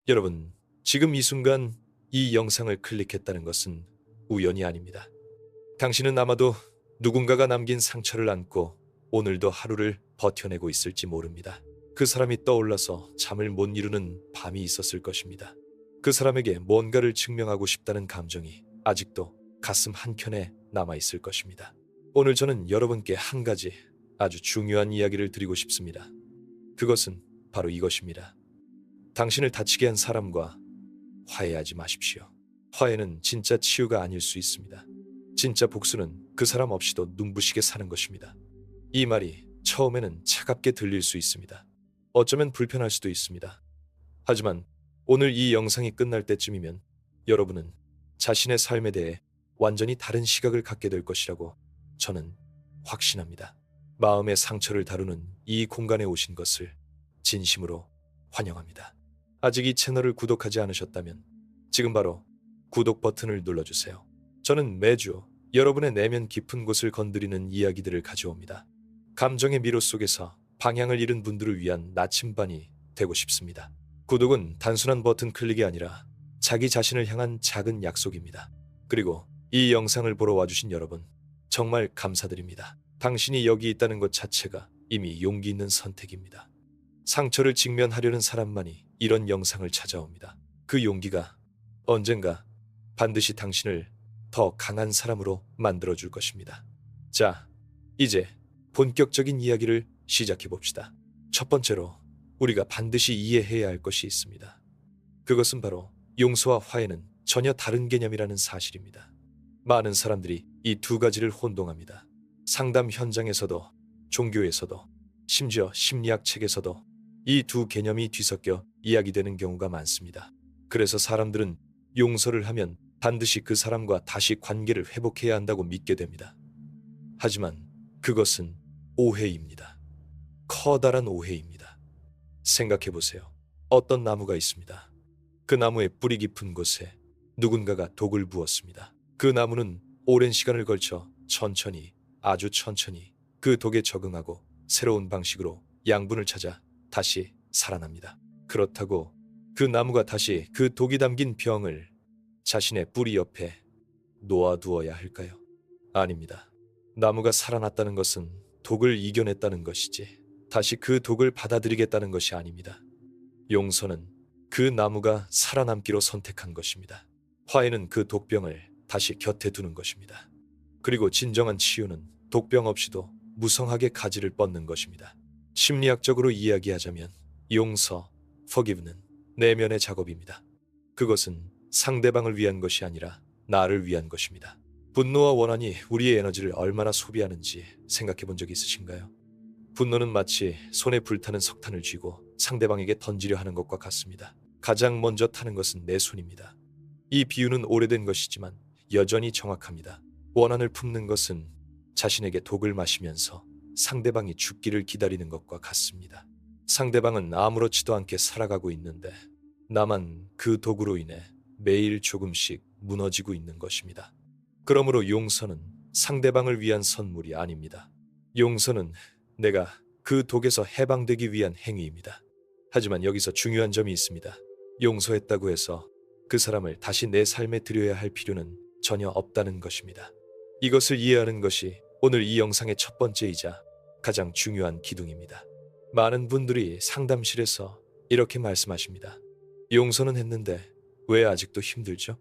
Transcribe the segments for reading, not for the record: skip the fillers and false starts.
여러분, 지금 이 순간 이 영상을 클릭했다는 것은 우연이 아닙니다. 당신은 아마도 누군가가 남긴 상처를 안고 오늘도 하루를 버텨내고 있을지 모릅니다. 그 사람이 떠올라서 잠을 못 이루는 밤이 있었을 것입니다. 그 사람에게 뭔가를 증명하고 싶다는 감정이 아직도 가슴 한켠에 남아있을 것입니다. 오늘 저는 여러분께 한 가지 아주 중요한 이야기를 드리고 싶습니다. 그것은 바로 이것입니다. 당신을 다치게 한 사람과 화해하지 마십시오. 화해는 진짜 치유가 아닐 수 있습니다. 진짜 복수는 그 사람 없이도 눈부시게 사는 것입니다. 이 말이 처음에는 차갑게 들릴 수 있습니다. 어쩌면 불편할 수도 있습니다. 하지만 오늘 이 영상이 끝날 때쯤이면 여러분은 자신의 삶에 대해 완전히 다른 시각을 갖게 될 것이라고 저는 확신합니다. 마음의 상처를 다루는 이 공간에 오신 것을 진심으로 환영합니다. 아직 이 채널을 구독하지 않으셨다면 지금 바로 구독 버튼을 눌러주세요. 저는 매주 여러분의 내면 깊은 곳을 건드리는 이야기들을 가져옵니다. 감정의 미로 속에서 방향을 잃은 분들을 위한 나침반이 되고 싶습니다. 구독은 단순한 버튼 클릭이 아니라 자기 자신을 향한 작은 약속입니다. 그리고 이 영상을 보러 와주신 여러분, 정말 감사드립니다. 당신이 여기 있다는 것 자체가 이미 용기 있는 선택입니다. 상처를 직면하려는 사람만이 이런 영상을 찾아옵니다. 그 용기가 언젠가 반드시 당신을 더 강한 사람으로 만들어줄 것입니다. 자, 이제 본격적인 이야기를 시작해 봅시다. 첫 번째로 우리가 반드시 이해해야 할 것이 있습니다. 그것은 바로 용서와 화해는 전혀 다른 개념이라는 사실입니다. 많은 사람들이 이 두 가지를 혼동합니다. 상담 현장에서도, 종교에서도, 심지어 심리학 책에서도 이 두 개념이 뒤섞여 이야기되는 경우가 많습니다. 그래서 사람들은 용서를 하면 반드시 그 사람과 다시 관계를 회복해야 한다고 믿게 됩니다. 하지만 그것은 오해입니다. 커다란 오해입니다. 생각해 보세요. 어떤 나무가 있습니다. 그 나무의 뿌리 깊은 곳에 누군가가 독을 부었습니다. 그 나무는 오랜 시간을 걸쳐 천천히, 아주 천천히 그 독에 적응하고 새로운 방식으로 양분을 찾아 다시 살아납니다. 그렇다고 그 나무가 다시 그 독이 담긴 병을 자신의 뿌리 옆에 놓아두어야 할까요? 아닙니다. 나무가 살아났다는 것은 독을 이겨냈다는 것이지 다시 그 독을 받아들이겠다는 것이 아닙니다. 용서는 그 나무가 살아남기로 선택한 것입니다. 화해는 그 독병을 다시 곁에 두는 것입니다. 그리고 진정한 치유는 독병 없이도 무성하게 가지를 뻗는 것입니다. 심리학적으로 이야기하자면 용서, forgive는 내면의 작업입니다. 그것은 상대방을 위한 것이 아니라 나를 위한 것입니다. 분노와 원한이 우리의 에너지를 얼마나 소비하는지 생각해 본 적 있으신가요? 분노는 마치 손에 불타는 석탄을 쥐고 상대방에게 던지려 하는 것과 같습니다. 가장 먼저 타는 것은 내 손입니다. 이 비유는 오래된 것이지만 여전히 정확합니다. 원한을 품는 것은 자신에게 독을 마시면서 상대방이 죽기를 기다리는 것과 같습니다. 상대방은 아무렇지도 않게 살아가고 있는데 나만 그 독으로 인해 매일 조금씩 무너지고 있는 것입니다. 그러므로 용서는 상대방을 위한 선물이 아닙니다. 용서는 내가 그 독에서 해방되기 위한 행위입니다. 하지만 여기서 중요한 점이 있습니다. 용서했다고 해서 그 사람을 다시 내 삶에 들여야 할 필요는 전혀 없다는 것입니다. 이것을 이해하는 것이 오늘 이 영상의 첫 번째이자 가장 중요한 기둥입니다. 많은 분들이 상담실에서 이렇게 말씀하십니다. 용서는 했는데 왜 아직도 힘들죠?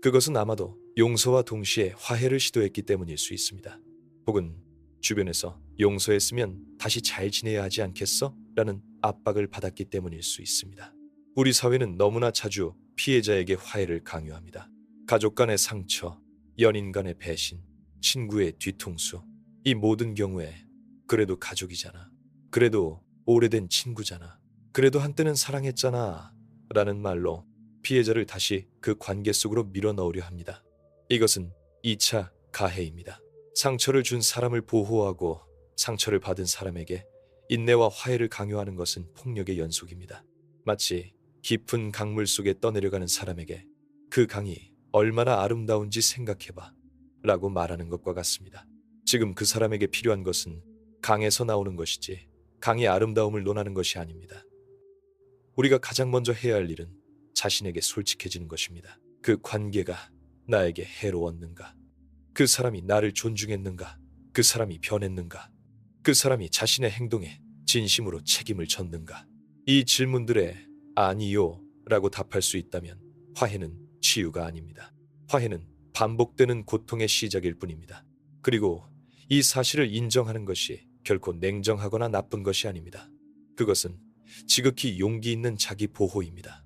그것은 아마도 용서와 동시에 화해를 시도했기 때문일 수 있습니다. 혹은 주변에서 용서했으면 다시 잘 지내야 하지 않겠어? 라는 압박을 받았기 때문일 수 있습니다. 우리 사회는 너무나 자주 피해자에게 화해를 강요합니다. 가족 간의 상처, 연인 간의 배신, 친구의 뒤통수, 이 모든 경우에 그래도 가족이잖아. 그래도 오래된 친구잖아. 그래도 한때는 사랑했잖아. 라는 말로 피해자를 다시 그 관계 속으로 밀어넣으려 합니다. 이것은 2차 가해입니다. 상처를 준 사람을 보호하고 상처를 받은 사람에게 인내와 화해를 강요하는 것은 폭력의 연속입니다. 마치 깊은 강물 속에 떠내려가는 사람에게 그 강이 얼마나 아름다운지 생각해봐 라고 말하는 것과 같습니다. 지금 그 사람에게 필요한 것은 강에서 나오는 것이지 강의 아름다움을 논하는 것이 아닙니다. 우리가 가장 먼저 해야 할 일은 자신에게 솔직해지는 것입니다. 그 관계가 나에게 해로웠는가? 그 사람이 나를 존중했는가? 그 사람이 변했는가? 그 사람이 자신의 행동에 진심으로 책임을 졌는가? 이 질문들에 아니요 라고 답할 수 있다면 화해는 치유가 아닙니다. 화해는 반복되는 고통의 시작일 뿐입니다. 그리고 이 사실을 인정하는 것이 결코 냉정하거나 나쁜 것이 아닙니다. 그것은 지극히 용기 있는 자기 보호입니다.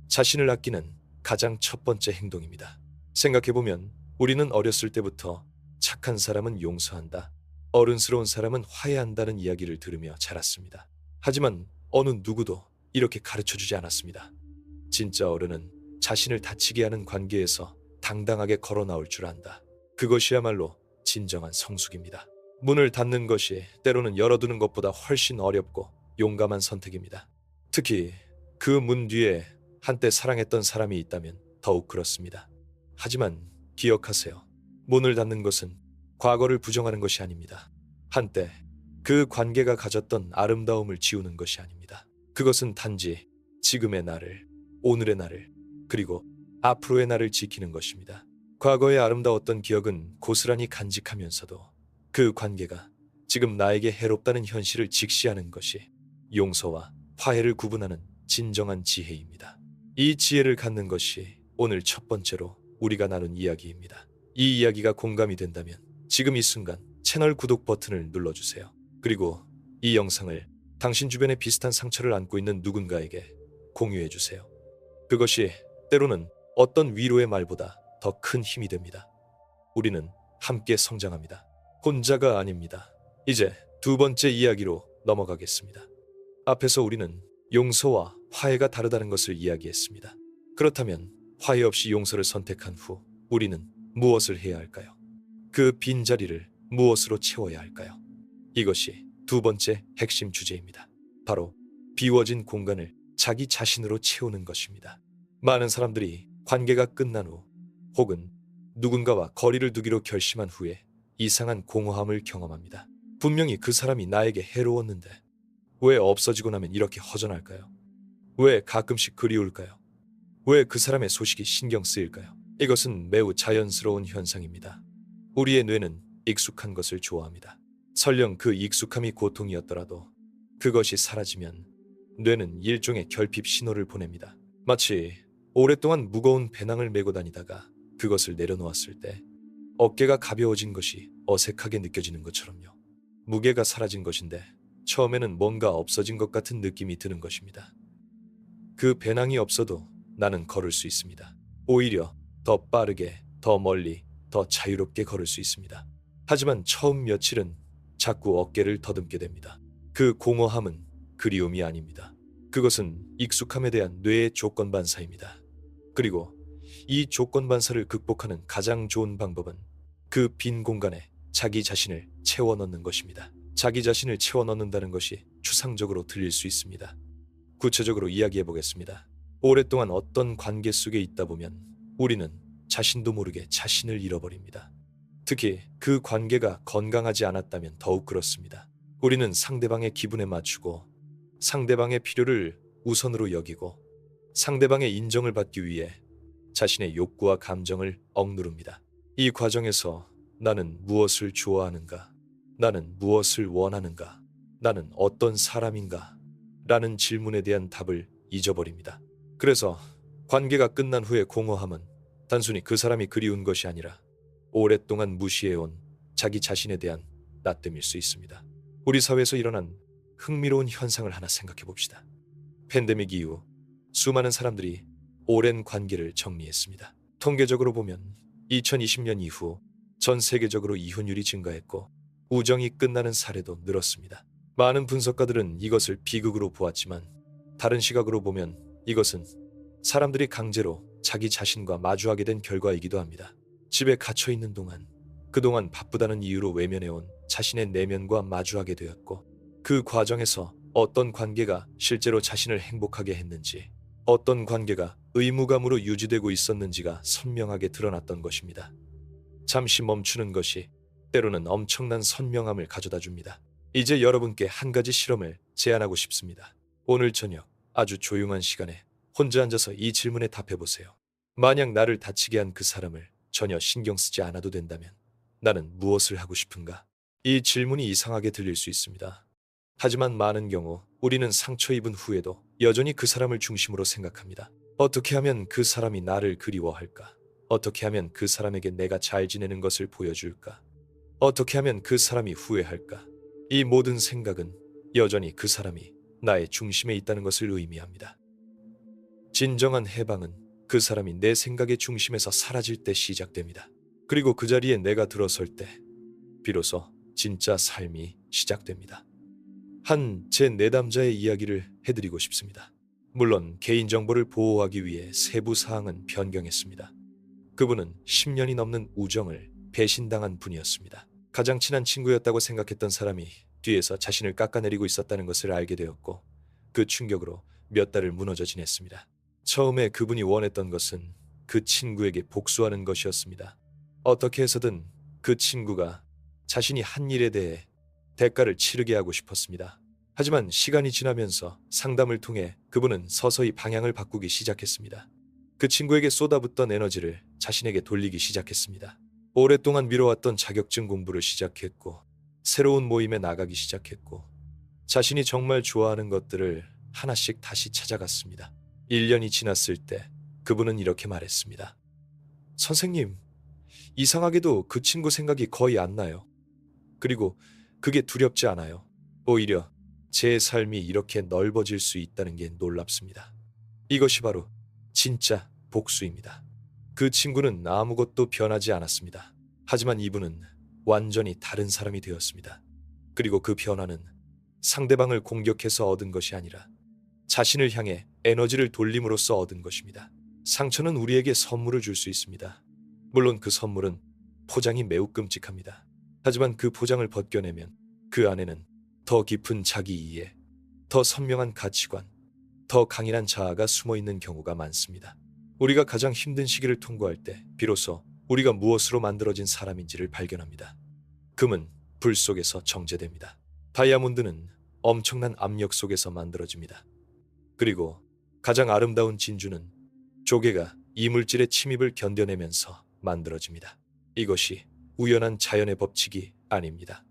자신을 아끼는 가장 첫 번째 행동입니다. 생각해보면 우리는 어렸을 때부터 착한 사람은 용서한다, 어른스러운 사람은 화해한다는 이야기를 들으며 자랐습니다. 하지만 어느 누구도 이렇게 가르쳐주지 않았습니다. 진짜 어른은 자신을 다치게 하는 관계에서 당당하게 걸어 나올 줄 안다. 그것이야말로 진정한 성숙입니다. 문을 닫는 것이 때로는 열어두는 것보다 훨씬 어렵고 용감한 선택입니다. 특히 그 문 뒤에 한때 사랑했던 사람이 있다면 더욱 그렇습니다. 하지만 기억하세요. 문을 닫는 것은 과거를 부정하는 것이 아닙니다. 한때 그 관계가 가졌던 아름다움을 지우는 것이 아닙니다. 그것은 단지 지금의 나를, 오늘의 나를, 그리고 앞으로의 나를 지키는 것입니다. 과거의 아름다웠던 기억은 고스란히 간직하면서도 그 관계가 지금 나에게 해롭다는 현실을 직시하는 것이 용서와 화해를 구분하는 진정한 지혜입니다. 이 지혜를 갖는 것이 오늘 첫 번째로 우리가 나눈 이야기입니다. 이 이야기가 공감이 된다면 지금 이 순간 채널 구독 버튼을 눌러주세요. 그리고 이 영상을 당신 주변에 비슷한 상처를 안고 있는 누군가에게 공유해주세요. 그것이 때로는 어떤 위로의 말보다 더 큰 힘이 됩니다. 우리는 함께 성장합니다. 혼자가 아닙니다. 이제 두 번째 이야기로 넘어가겠습니다. 앞에서 우리는 용서와 화해가 다르다는 것을 이야기했습니다. 그렇다면 화해 없이 용서를 선택한 후 우리는 무엇을 해야 할까요? 그 빈자리를 무엇으로 채워야 할까요? 이것이 두 번째 핵심 주제입니다. 바로 비워진 공간을 자기 자신으로 채우는 것입니다. 많은 사람들이 관계가 끝난 후 혹은 누군가와 거리를 두기로 결심한 후에 이상한 공허함을 경험합니다. 분명히 그 사람이 나에게 해로웠는데 왜 없어지고 나면 이렇게 허전할까요? 왜 가끔씩 그리울까요? 왜 그 사람의 소식이 신경 쓰일까요? 이것은 매우 자연스러운 현상입니다. 우리의 뇌는 익숙한 것을 좋아합니다. 설령 그 익숙함이 고통이었더라도 그것이 사라지면 뇌는 일종의 결핍 신호를 보냅니다. 마치 오랫동안 무거운 배낭을 메고 다니다가 그것을 내려놓았을 때 어깨가 가벼워진 것이 어색하게 느껴지는 것처럼요. 무게가 사라진 것인데 처음에는 뭔가 없어진 것 같은 느낌이 드는 것입니다. 그 배낭이 없어도 나는 걸을 수 있습니다. 오히려 더 빠르게, 더 멀리, 더 자유롭게 걸을 수 있습니다. 하지만 처음 며칠은 자꾸 어깨를 더듬게 됩니다. 그 공허함은 그리움이 아닙니다. 그것은 익숙함에 대한 뇌의 조건 반사입니다. 그리고 이 조건 반사를 극복하는 가장 좋은 방법은 그 빈 공간에 자기 자신을 채워 넣는 것입니다. 자기 자신을 채워 넣는다는 것이 추상적으로 들릴 수 있습니다. 구체적으로 이야기해 보겠습니다. 오랫동안 어떤 관계 속에 있다 보면 우리는 자신도 모르게 자신을 잃어버립니다. 특히 그 관계가 건강하지 않았다면 더욱 그렇습니다. 우리는 상대방의 기분에 맞추고 상대방의 필요를 우선으로 여기고 상대방의 인정을 받기 위해 자신의 욕구와 감정을 억누릅니다. 이 과정에서 나는 무엇을 좋아하는가? 나는 무엇을 원하는가? 나는 어떤 사람인가? 라는 질문에 대한 답을 잊어버립니다. 그래서 관계가 끝난 후의 공허함은 단순히 그 사람이 그리운 것이 아니라 오랫동안 무시해온 자기 자신에 대한 나뜸일 수 있습니다. 우리 사회에서 일어난 흥미로운 현상을 하나 생각해 봅시다. 팬데믹 이후 수많은 사람들이 오랜 관계를 정리했습니다. 통계적으로 보면 2020년 이후 전 세계적으로 이혼율이 증가했고 우정이 끝나는 사례도 늘었습니다. 많은 분석가들은 이것을 비극으로 보았지만 다른 시각으로 보면 이것은 사람들이 강제로 자기 자신과 마주하게 된 결과이기도 합니다. 집에 갇혀 있는 동안 그동안 바쁘다는 이유로 외면해온 자신의 내면과 마주하게 되었고 그 과정에서 어떤 관계가 실제로 자신을 행복하게 했는지 어떤 관계가 의무감으로 유지되고 있었는지가 선명하게 드러났던 것입니다. 잠시 멈추는 것이 때로는 엄청난 선명함을 가져다 줍니다. 이제 여러분께 한 가지 실험을 제안하고 싶습니다. 오늘 저녁 아주 조용한 시간에 혼자 앉아서 이 질문에 답해 보세요. 만약 나를 다치게 한 그 사람을 전혀 신경 쓰지 않아도 된다면 나는 무엇을 하고 싶은가? 이 질문이 이상하게 들릴 수 있습니다. 하지만 많은 경우 우리는 상처 입은 후에도 여전히 그 사람을 중심으로 생각합니다. 어떻게 하면 그 사람이 나를 그리워할까? 어떻게 하면 그 사람에게 내가 잘 지내는 것을 보여줄까? 어떻게 하면 그 사람이 후회할까? 이 모든 생각은 여전히 그 사람이 나의 중심에 있다는 것을 의미합니다. 진정한 해방은 그 사람이 내 생각의 중심에서 사라질 때 시작됩니다. 그리고 그 자리에 내가 들어설 때 비로소 진짜 삶이 시작됩니다. 한 제 내담자의 이야기를 해드리고 싶습니다. 물론 개인정보를 보호하기 위해 세부 사항은 변경했습니다. 그분은 10년이 넘는 우정을 배신당한 분이었습니다. 가장 친한 친구였다고 생각했던 사람이 뒤에서 자신을 깎아내리고 있었다는 것을 알게 되었고 그 충격으로 몇 달을 무너져 지냈습니다. 처음에 그분이 원했던 것은 그 친구에게 복수하는 것이었습니다. 어떻게 해서든 그 친구가 자신이 한 일에 대해 대가를 치르게 하고 싶었습니다. 하지만 시간이 지나면서 상담을 통해 그분은 서서히 방향을 바꾸기 시작했습니다. 그 친구에게 쏟아붓던 에너지를 자신에게 돌리기 시작했습니다. 오랫동안 미뤄왔던 자격증 공부를 시작했고 새로운 모임에 나가기 시작했고 자신이 정말 좋아하는 것들을 하나씩 다시 찾아갔습니다. 1년이 지났을 때 그분은 이렇게 말했습니다. 선생님, 이상하게도 그 친구 생각이 거의 안 나요. 그리고 그게 두렵지 않아요. 오히려 제 삶이 이렇게 넓어질 수 있다는 게 놀랍습니다. 이것이 바로 진짜 복수입니다. 그 친구는 아무것도 변하지 않았습니다. 하지만 이분은 완전히 다른 사람이 되었습니다. 그리고 그 변화는 상대방을 공격해서 얻은 것이 아니라 자신을 향해 에너지를 돌림으로써 얻은 것입니다. 상처는 우리에게 선물을 줄 수 있습니다. 물론 그 선물은 포장이 매우 끔찍합니다. 하지만 그 포장을 벗겨내면 그 안에는 더 깊은 자기 이해, 더 선명한 가치관, 더 강인한 자아가 숨어 있는 경우가 많습니다. 우리가 가장 힘든 시기를 통과할 때 비로소 우리가 무엇으로 만들어진 사람인지를 발견합니다. 금은 불 속에서 정제됩니다. 다이아몬드는 엄청난 압력 속에서 만들어집니다. 그리고 가장 아름다운 진주는 조개가 이물질의 침입을 견뎌내면서 만들어집니다. 이것이 우연한 자연의 법칙이 아닙니다.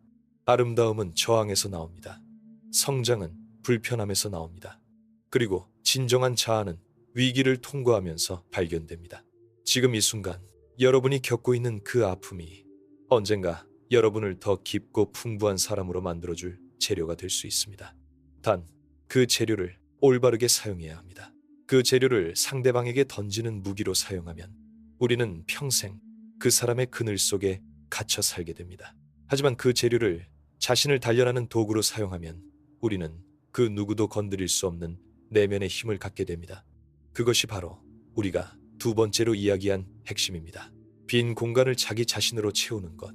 아름다움은 저항에서 나옵니다. 성장은 불편함에서 나옵니다. 그리고 진정한 자아는 위기를 통과하면서 발견됩니다. 지금 이 순간 여러분이 겪고 있는 그 아픔이 언젠가 여러분을 더 깊고 풍부한 사람으로 만들어줄 재료가 될 수 있습니다. 단, 그 재료를 올바르게 사용해야 합니다. 그 재료를 상대방에게 던지는 무기로 사용하면 우리는 평생 그 사람의 그늘 속에 갇혀 살게 됩니다. 하지만 그 재료를 자신을 단련하는 도구로 사용하면 우리는 그 누구도 건드릴 수 없는 내면의 힘을 갖게 됩니다. 그것이 바로 우리가 두 번째로 이야기한 핵심입니다. 빈 공간을 자기 자신으로 채우는 것.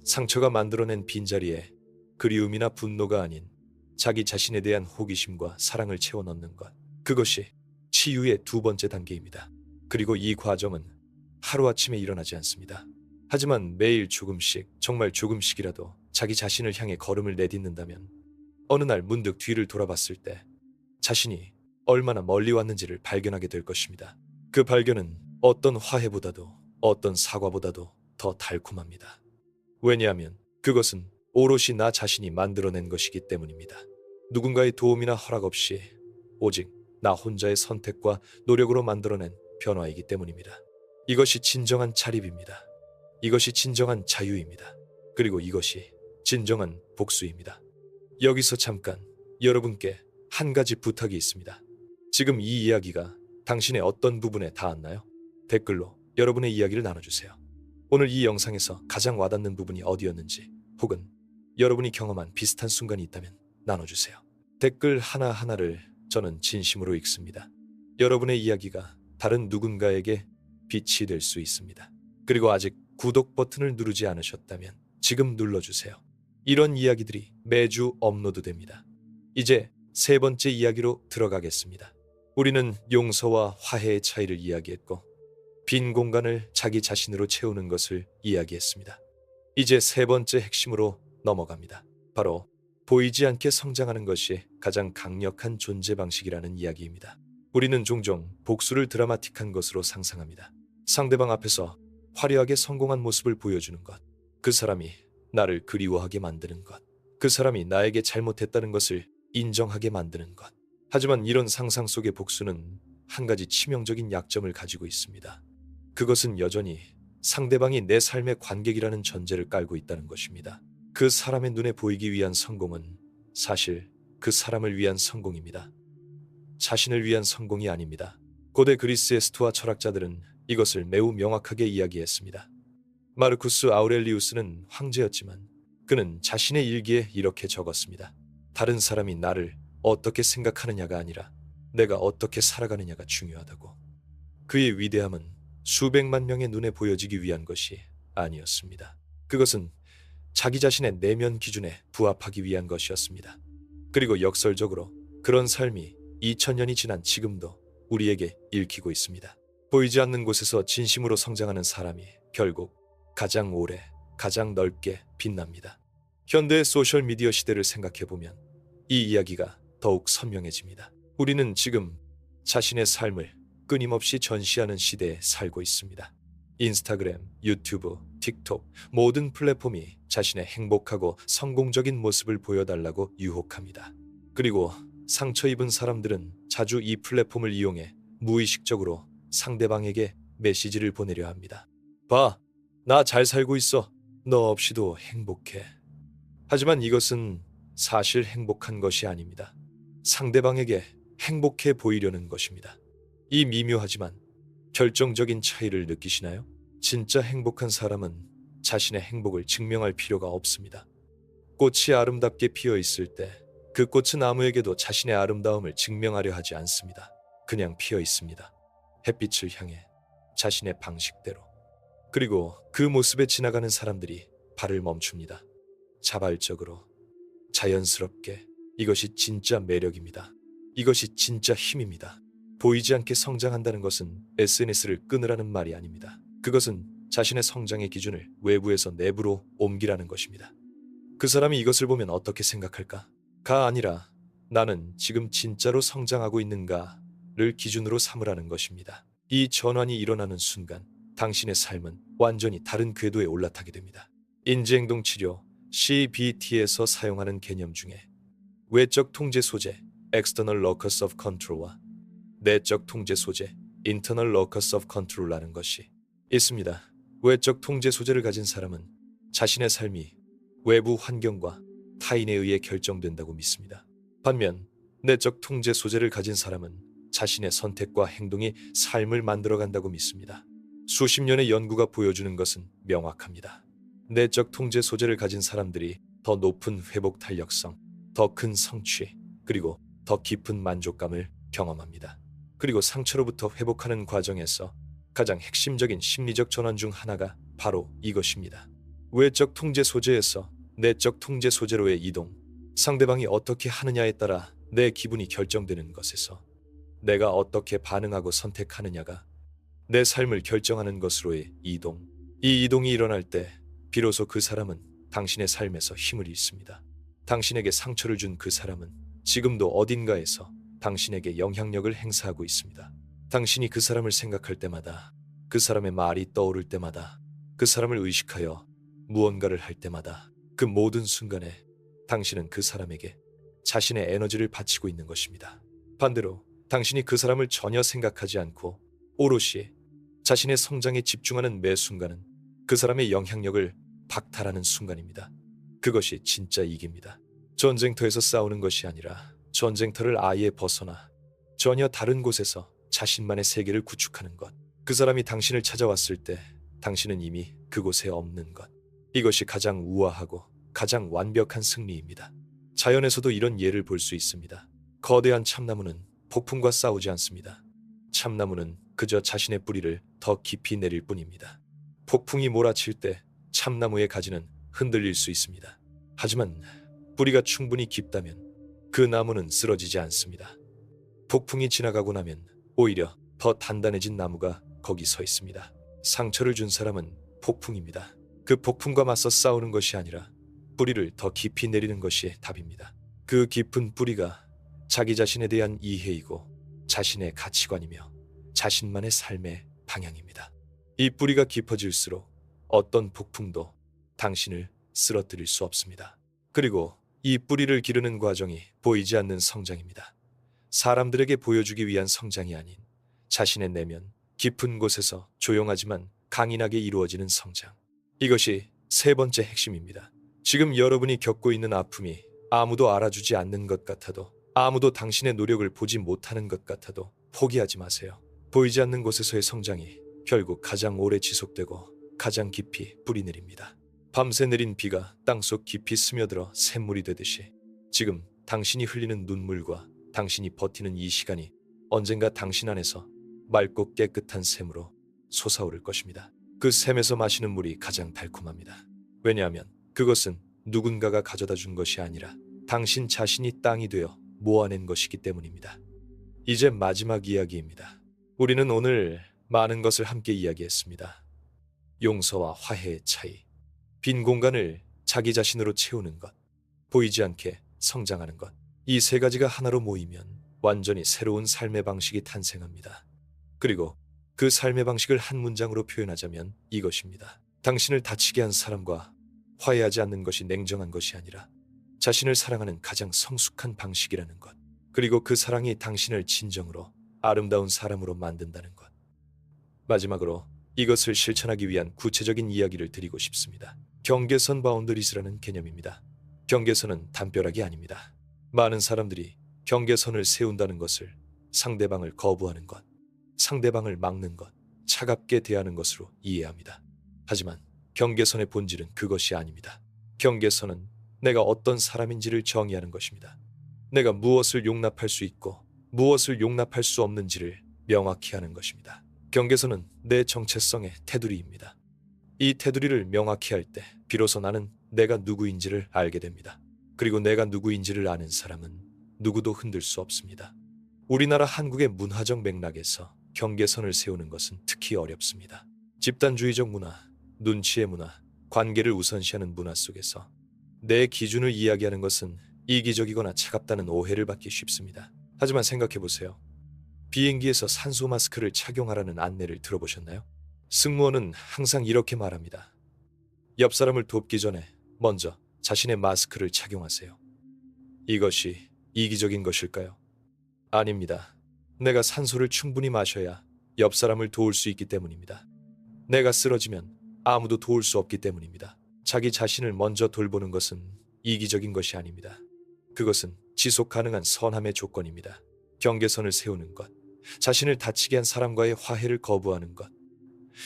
상처가 만들어낸 빈자리에 그리움이나 분노가 아닌 자기 자신에 대한 호기심과 사랑을 채워 넣는 것. 그것이 치유의 두 번째 단계입니다. 그리고 이 과정은 하루아침에 일어나지 않습니다. 하지만 매일 조금씩, 정말 조금씩이라도 자기 자신을 향해 걸음을 내딛는다면 어느 날 문득 뒤를 돌아봤을 때 자신이 얼마나 멀리 왔는지를 발견하게 될 것입니다. 그 발견은 어떤 화해보다도 어떤 사과보다도 더 달콤합니다. 왜냐하면 그것은 오롯이 나 자신이 만들어낸 것이기 때문입니다. 누군가의 도움이나 허락 없이 오직 나 혼자의 선택과 노력으로 만들어낸 변화이기 때문입니다. 이것이 진정한 자립입니다. 이것이 진정한 자유입니다. 그리고 이것이 진정한 복수입니다. 여기서 잠깐 여러분께 한 가지 부탁이 있습니다. 지금 이 이야기가 당신의 어떤 부분에 닿았나요? 댓글로 여러분의 이야기를 나눠주세요. 오늘 이 영상에서 가장 와닿는 부분이 어디였는지 혹은 여러분이 경험한 비슷한 순간이 있다면 나눠주세요. 댓글 하나하나를 저는 진심으로 읽습니다. 여러분의 이야기가 다른 누군가에게 빛이 될 수 있습니다. 그리고 아직 구독 버튼을 누르지 않으셨다면 지금 눌러주세요. 이런 이야기들이 매주 업로드됩니다. 이제 세 번째 이야기로 들어가겠습니다. 우리는 용서와 화해의 차이를 이야기했고 빈 공간을 자기 자신으로 채우는 것을 이야기했습니다. 이제 세 번째 핵심으로 넘어갑니다. 바로 보이지 않게 성장하는 것이 가장 강력한 존재 방식이라는 이야기입니다. 우리는 종종 복수를 드라마틱한 것으로 상상합니다. 상대방 앞에서 화려하게 성공한 모습을 보여주는 것, 그 사람이 나를 그리워하게 만드는 것, 그 사람이 나에게 잘못했다는 것을 인정하게 만드는 것. 하지만 이런 상상 속의 복수는 한 가지 치명적인 약점을 가지고 있습니다. 그것은 여전히 상대방이 내 삶의 관객이라는 전제를 깔고 있다는 것입니다. 그 사람의 눈에 보이기 위한 성공은 사실 그 사람을 위한 성공입니다. 자신을 위한 성공이 아닙니다. 고대 그리스의 스토아 철학자들은 이것을 매우 명확하게 이야기했습니다. 마르쿠스 아우렐리우스는 황제였지만 그는 자신의 일기에 이렇게 적었습니다. 다른 사람이 나를 어떻게 생각하느냐가 아니라 내가 어떻게 살아가느냐가 중요하다고. 그의 위대함은 수백만 명의 눈에 보여지기 위한 것이 아니었습니다. 그것은 자기 자신의 내면 기준에 부합하기 위한 것이었습니다. 그리고 역설적으로 그런 삶이 2000년이 지난 지금도 우리에게 읽히고 있습니다. 보이지 않는 곳에서 진심으로 성장하는 사람이 결국 가장 오래, 가장 넓게 빛납니다. 현대의 소셜미디어 시대를 생각해보면 이 이야기가 더욱 선명해집니다. 우리는 지금 자신의 삶을 끊임없이 전시하는 시대에 살고 있습니다. 인스타그램, 유튜브, 틱톡 모든 플랫폼이 자신의 행복하고 성공적인 모습을 보여달라고 유혹합니다. 그리고 상처 입은 사람들은 자주 이 플랫폼을 이용해 무의식적으로 상대방에게 메시지를 보내려 합니다. 봐, 나 잘 살고 있어. 너 없이도 행복해. 하지만 이것은 사실 행복한 것이 아닙니다. 상대방에게 행복해 보이려는 것입니다. 이 미묘하지만 결정적인 차이를 느끼시나요? 진짜 행복한 사람은 자신의 행복을 증명할 필요가 없습니다. 꽃이 아름답게 피어 있을 때 그 꽃은 아무에게도 자신의 아름다움을 증명하려 하지 않습니다. 그냥 피어 있습니다. 햇빛을 향해 자신의 방식대로. 그리고 그 모습에 지나가는 사람들이 발을 멈춥니다. 자발적으로, 자연스럽게. 이것이 진짜 매력입니다. 이것이 진짜 힘입니다. 보이지 않게 성장한다는 것은 SNS를 끊으라는 말이 아닙니다. 그것은 자신의 성장의 기준을 외부에서 내부로 옮기라는 것입니다. 그 사람이 이것을 보면 어떻게 생각할까? 가 아니라 나는 지금 진짜로 성장하고 있는가를 기준으로 삼으라는 것입니다. 이 전환이 일어나는 순간 당신의 삶은 완전히 다른 궤도에 올라타게 됩니다. 인지행동치료 CBT에서 사용하는 개념 중에 외적 통제 소재 External Locus of Control와 내적 통제 소재 Internal Locus of Control라는 것이 있습니다. 외적 통제 소재를 가진 사람은 자신의 삶이 외부 환경과 타인에 의해 결정된다고 믿습니다. 반면 내적 통제 소재를 가진 사람은 자신의 선택과 행동이 삶을 만들어간다고 믿습니다. 수십 년의 연구가 보여주는 것은 명확합니다. 내적 통제 소재를 가진 사람들이 더 높은 회복 탄력성, 더 큰 성취, 그리고 더 깊은 만족감을 경험합니다. 그리고 상처로부터 회복하는 과정에서 가장 핵심적인 심리적 전환 중 하나가 바로 이것입니다. 외적 통제 소재에서 내적 통제 소재로의 이동, 상대방이 어떻게 하느냐에 따라 내 기분이 결정되는 것에서 내가 어떻게 반응하고 선택하느냐가 내 삶을 결정하는 것으로의 이동. 이 이동이 일어날 때 비로소 그 사람은 당신의 삶에서 힘을 잃습니다. 당신에게 상처를 준 그 사람은 지금도 어딘가에서 당신에게 영향력을 행사하고 있습니다. 당신이 그 사람을 생각할 때마다, 그 사람의 말이 떠오를 때마다, 그 사람을 의식하여 무언가를 할 때마다 그 모든 순간에 당신은 그 사람에게 자신의 에너지를 바치고 있는 것입니다. 반대로 당신이 그 사람을 전혀 생각하지 않고 오롯이 자신의 성장에 집중하는 매 순간은 그 사람의 영향력을 박탈하는 순간입니다. 그것이 진짜 이깁니다. 전쟁터에서 싸우는 것이 아니라 전쟁터를 아예 벗어나 전혀 다른 곳에서 자신만의 세계를 구축하는 것. 그 사람이 당신을 찾아왔을 때 당신은 이미 그곳에 없는 것. 이것이 가장 우아하고 가장 완벽한 승리입니다. 자연에서도 이런 예를 볼 수 있습니다. 거대한 참나무는 폭풍과 싸우지 않습니다. 참나무는 그저 자신의 뿌리를 더 깊이 내릴 뿐입니다. 폭풍이 몰아칠 때 참나무의 가지는 흔들릴 수 있습니다. 하지만 뿌리가 충분히 깊다면 그 나무는 쓰러지지 않습니다. 폭풍이 지나가고 나면 오히려 더 단단해진 나무가 거기 서 있습니다. 상처를 준 사람은 폭풍입니다. 그 폭풍과 맞서 싸우는 것이 아니라 뿌리를 더 깊이 내리는 것이 답입니다. 그 깊은 뿌리가 자기 자신에 대한 이해이고 자신의 가치관이며 자신만의 삶의 방향입니다. 이 뿌리가 깊어질수록 어떤 폭풍도 당신을 쓰러뜨릴 수 없습니다. 그리고 이 뿌리를 기르는 과정이 보이지 않는 성장입니다. 사람들에게 보여주기 위한 성장이 아닌 자신의 내면 깊은 곳에서 조용하지만 강인하게 이루어지는 성장. 이것이 세 번째 핵심입니다. 지금 여러분이 겪고 있는 아픔이 아무도 알아주지 않는 것 같아도, 아무도 당신의 노력을 보지 못하는 것 같아도 포기하지 마세요. 보이지 않는 곳에서의 성장이 결국 가장 오래 지속되고 가장 깊이 뿌리 내립니다. 밤새 내린 비가 땅속 깊이 스며들어 샘물이 되듯이 지금 당신이 흘리는 눈물과 당신이 버티는 이 시간이 언젠가 당신 안에서 맑고 깨끗한 샘으로 솟아오를 것입니다. 그 샘에서 마시는 물이 가장 달콤합니다. 왜냐하면 그것은 누군가가 가져다 준 것이 아니라 당신 자신이 땅이 되어 모아낸 것이기 때문입니다. 이제 마지막 이야기입니다. 우리는 오늘 많은 것을 함께 이야기했습니다. 용서와 화해의 차이, 빈 공간을 자기 자신으로 채우는 것, 보이지 않게 성장하는 것. 이 세 가지가 하나로 모이면 완전히 새로운 삶의 방식이 탄생합니다. 그리고 그 삶의 방식을 한 문장으로 표현하자면 이것입니다. 당신을 다치게 한 사람과 화해하지 않는 것이 냉정한 것이 아니라 자신을 사랑하는 가장 성숙한 방식이라는 것. 그리고 그 사랑이 당신을 진정으로 아름다운 사람으로 만든다는 것. 마지막으로 이것을 실천하기 위한 구체적인 이야기를 드리고 싶습니다. 경계선 바운더리스라는 개념입니다. 경계선은 담벼락이 아닙니다. 많은 사람들이 경계선을 세운다는 것을 상대방을 거부하는 것, 상대방을 막는 것, 차갑게 대하는 것으로 이해합니다. 하지만 경계선의 본질은 그것이 아닙니다. 경계선은 내가 어떤 사람인지를 정의하는 것입니다. 내가 무엇을 용납할 수 있고 무엇을 용납할 수 없는지를 명확히 하는 것입니다. 경계선은 내 정체성의 테두리입니다. 이 테두리를 명확히 할 때 비로소 나는 내가 누구인지를 알게 됩니다. 그리고 내가 누구인지를 아는 사람은 누구도 흔들 수 없습니다. 우리나라 한국의 문화적 맥락에서 경계선을 세우는 것은 특히 어렵습니다. 집단주의적 문화, 눈치의 문화, 관계를 우선시하는 문화 속에서 내 기준을 이야기하는 것은 이기적이거나 차갑다는 오해를 받기 쉽습니다. 하지만 생각해보세요. 비행기에서 산소 마스크를 착용하라는 안내를 들어보셨나요? 승무원은 항상 이렇게 말합니다. 옆 사람을 돕기 전에 먼저 자신의 마스크를 착용하세요. 이것이 이기적인 것일까요? 아닙니다. 내가 산소를 충분히 마셔야 옆 사람을 도울 수 있기 때문입니다. 내가 쓰러지면 아무도 도울 수 없기 때문입니다. 자기 자신을 먼저 돌보는 것은 이기적인 것이 아닙니다. 그것은 지속 가능한 선함의 조건입니다. 경계선을 세우는 것, 자신을 다치게 한 사람과의 화해를 거부하는 것,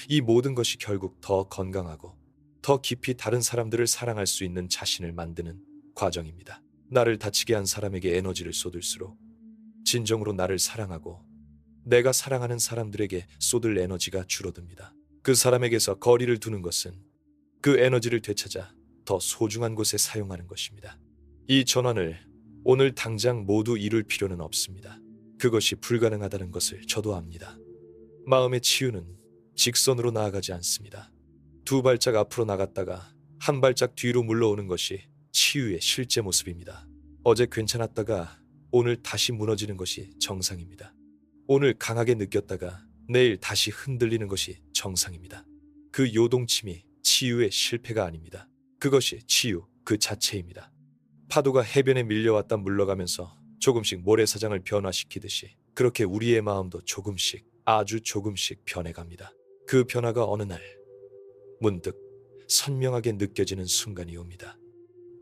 이 모든 것이 결국 더 건강하고 더 깊이 다른 사람들을 사랑할 수 있는 자신을 만드는 과정입니다. 나를 다치게 한 사람에게 에너지를 쏟을수록 진정으로 나를 사랑하고 내가 사랑하는 사람들에게 쏟을 에너지가 줄어듭니다. 그 사람에게서 거리를 두는 것은 그 에너지를 되찾아 더 소중한 곳에 사용하는 것입니다. 이 전환을 오늘 당장 모두 이룰 필요는 없습니다. 그것이 불가능하다는 것을 저도 압니다. 마음의 치유는 직선으로 나아가지 않습니다. 두 발짝 앞으로 나갔다가 한 발짝 뒤로 물러오는 것이 치유의 실제 모습입니다. 어제 괜찮았다가 오늘 다시 무너지는 것이 정상입니다. 오늘 강하게 느꼈다가 내일 다시 흔들리는 것이 정상입니다. 그 요동침이 치유의 실패가 아닙니다. 그것이 치유 그 자체입니다. 파도가 해변에 밀려왔다 물러가면서 조금씩 모래사장을 변화시키듯이 그렇게 우리의 마음도 조금씩 아주 조금씩 변해갑니다. 그 변화가 어느 날 문득 선명하게 느껴지는 순간이 옵니다.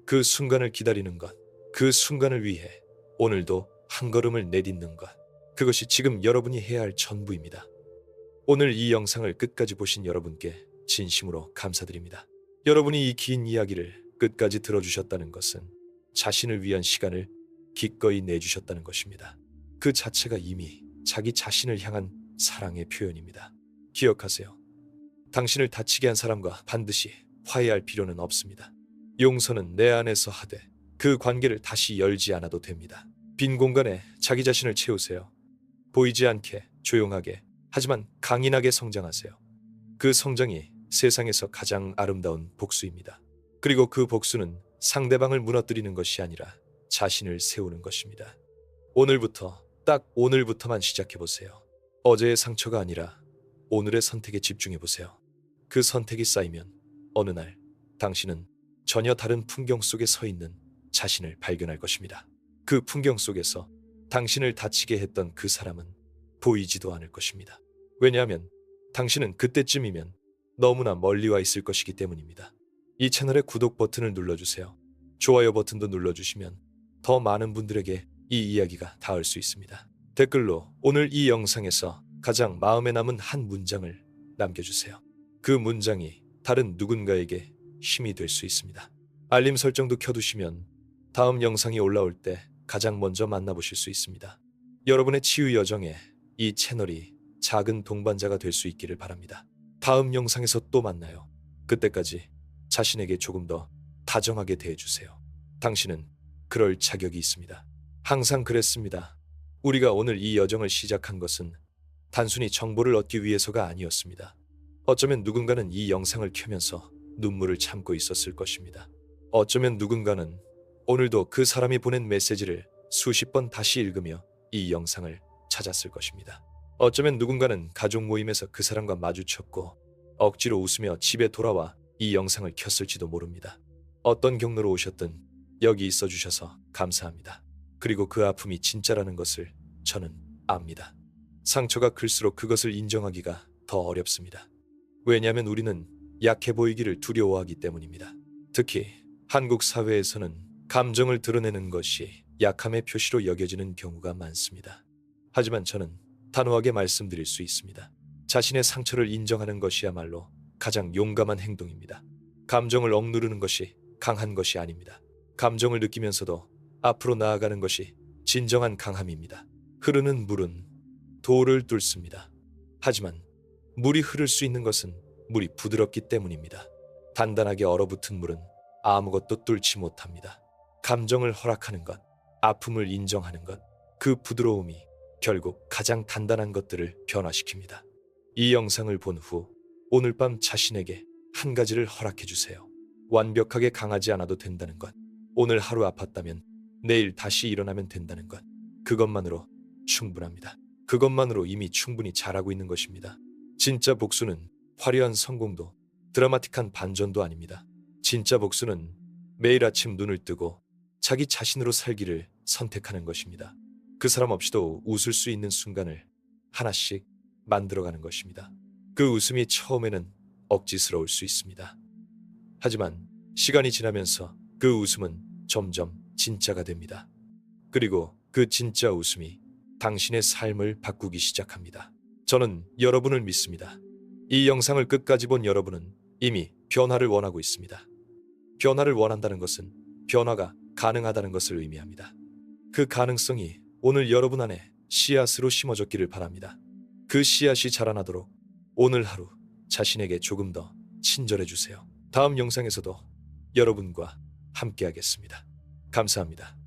그 순간을 기다리는 것, 그 순간을 위해 오늘도 한 걸음을 내딛는 것, 그것이 지금 여러분이 해야 할 전부입니다. 오늘 이 영상을 끝까지 보신 여러분께 진심으로 감사드립니다. 여러분이 이 긴 이야기를 끝까지 들어주셨다는 것은 자신을 위한 시간을 기꺼이 내주셨다는 것입니다. 그 자체가 이미 자기 자신을 향한 사랑의 표현입니다. 기억하세요. 당신을 다치게 한 사람과 반드시 화해할 필요는 없습니다. 용서는 내 안에서 하되 그 관계를 다시 열지 않아도 됩니다. 빈 공간에 자기 자신을 채우세요. 보이지 않게 조용하게 하지만 강인하게 성장하세요. 그 성장이 세상에서 가장 아름다운 복수입니다. 그리고 그 복수는 상대방을 무너뜨리는 것이 아니라 자신을 세우는 것입니다. 오늘부터 딱 오늘부터만 시작해 보세요. 어제의 상처가 아니라 오늘의 선택에 집중해 보세요. 그 선택이 쌓이면 어느 날 당신은 전혀 다른 풍경 속에 서 있는 자신을 발견할 것입니다. 그 풍경 속에서 당신을 다치게 했던 그 사람은 보이지도 않을 것입니다. 왜냐하면 당신은 그때쯤이면 너무나 멀리 와 있을 것이기 때문입니다. 이 채널의 구독 버튼을 눌러주세요. 좋아요 버튼도 눌러주시면 더 많은 분들에게 이 이야기가 닿을 수 있습니다. 댓글로 오늘 이 영상에서 가장 마음에 남은 한 문장을 남겨주세요. 그 문장이 다른 누군가에게 힘이 될 수 있습니다. 알림 설정도 켜두시면 다음 영상이 올라올 때 가장 먼저 만나보실 수 있습니다. 여러분의 치유 여정에 이 채널이 작은 동반자가 될 수 있기를 바랍니다. 다음 영상에서 또 만나요. 그때까지 자신에게 조금 더 다정하게 대해주세요. 당신은 그럴 자격이 있습니다. 항상 그랬습니다. 우리가 오늘 이 여정을 시작한 것은 단순히 정보를 얻기 위해서가 아니었습니다. 어쩌면 누군가는 이 영상을 켜면서 눈물을 참고 있었을 것입니다. 어쩌면 누군가는 오늘도 그 사람이 보낸 메시지를 수십 번 다시 읽으며 이 영상을 찾았을 것입니다. 어쩌면 누군가는 가족 모임에서 그 사람과 마주쳤고 억지로 웃으며 집에 돌아와 이 영상을 켰을지도 모릅니다. 어떤 경로로 오셨든 여기 있어 주셔서 감사합니다. 그리고 그 아픔이 진짜라는 것을 저는 압니다. 상처가 클수록 그것을 인정하기가 더 어렵습니다. 왜냐하면 우리는 약해 보이기를 두려워하기 때문입니다. 특히 한국 사회에서는 감정을 드러내는 것이 약함의 표시로 여겨지는 경우가 많습니다. 하지만 저는 단호하게 말씀드릴 수 있습니다. 자신의 상처를 인정하는 것이야말로 가장 용감한 행동입니다. 감정을 억누르는 것이 강한 것이 아닙니다. 감정을 느끼면서도 앞으로 나아가는 것이 진정한 강함입니다. 흐르는 물은 돌을 뚫습니다. 하지만 물이 흐를 수 있는 것은 물이 부드럽기 때문입니다. 단단하게 얼어붙은 물은 아무것도 뚫지 못합니다. 감정을 허락하는 것, 아픔을 인정하는 것, 그 부드러움이 결국 가장 단단한 것들을 변화시킵니다. 이 영상을 본 후 오늘 밤 자신에게 한 가지를 허락해 주세요. 완벽하게 강하지 않아도 된다는 것. 오늘 하루 아팠다면 내일 다시 일어나면 된다는 것. 그것만으로 충분합니다. 그것만으로 이미 충분히 잘하고 있는 것입니다. 진짜 복수는 화려한 성공도 드라마틱한 반전도 아닙니다. 진짜 복수는 매일 아침 눈을 뜨고 자기 자신으로 살기를 선택하는 것입니다. 그 사람 없이도 웃을 수 있는 순간을 하나씩 만들어가는 것입니다. 그 웃음이 처음에는 억지스러울 수 있습니다. 하지만 시간이 지나면서 그 웃음은 점점 진짜가 됩니다. 그리고 그 진짜 웃음이 당신의 삶을 바꾸기 시작합니다. 저는 여러분을 믿습니다. 이 영상을 끝까지 본 여러분은 이미 변화를 원하고 있습니다. 변화를 원한다는 것은 변화가 가능하다는 것을 의미합니다. 그 가능성이 오늘 여러분 안에 씨앗으로 심어졌기를 바랍니다. 그 씨앗이 자라나도록 오늘 하루 자신에게 조금 더 친절해 주세요. 다음 영상에서도 여러분과 함께하겠습니다. 감사합니다.